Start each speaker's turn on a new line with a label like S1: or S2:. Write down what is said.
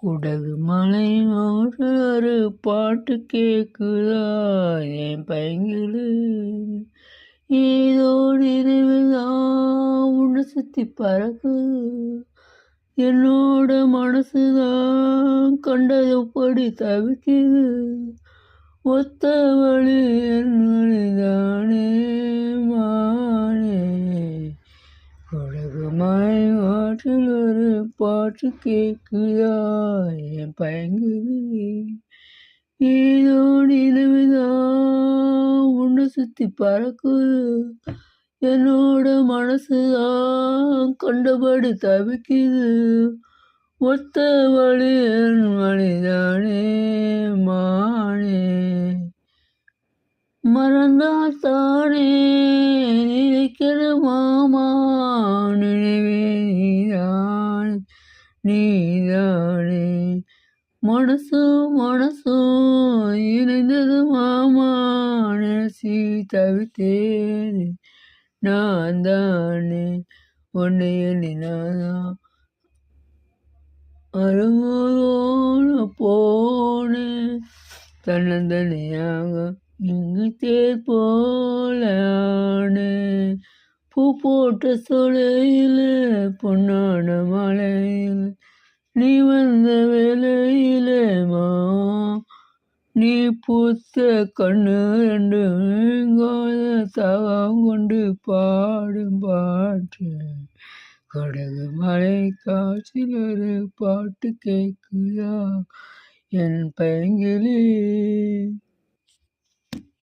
S1: குடகு மலை ஒரு பாட்டு கேக்குதா என் பையங்களு. ஏதோ நினைவுதான் உன்னை சுத்தி பறக்குது. என்னோட மனசுதான் கண்டதுப்படி தவிக்குது. ஒத்த வழி என் வழிதானே மானே. குடகு மலை ஆற்றில் ஒரு பாட்டு கேக்குதா என் பையங்களே. ஏதோ நினைவுதான் உன்னை சுத்தி பறக்குது. என்னோட மனசுதான் கண்டபடி தவிக்குது. ஒத்த வழி என் வழிதானே மானே. மறந்தால் தானே நினைக்கிற மாமா, நினைவே நீதான் நீதானே. மனசும் இணைந்தது மாமா, நினைச்சி தவித்தேனே நான் தானே. உன்னை எண்ணினாதான் அருமோன போனேன். தன்னந்தனியாக இங்கு தேர் போலானே. பூ போட்ட சோலையில் பொன்னான மலையில் நீ வந்த வேலையில நீ பூத்த கண்ணு ரெண்டு தகம் கொண்டு பாடும் பாட்டு. கடகு மலை காற்றில் ஒரு பாட்டு கேக்குதா என் பையங்களே.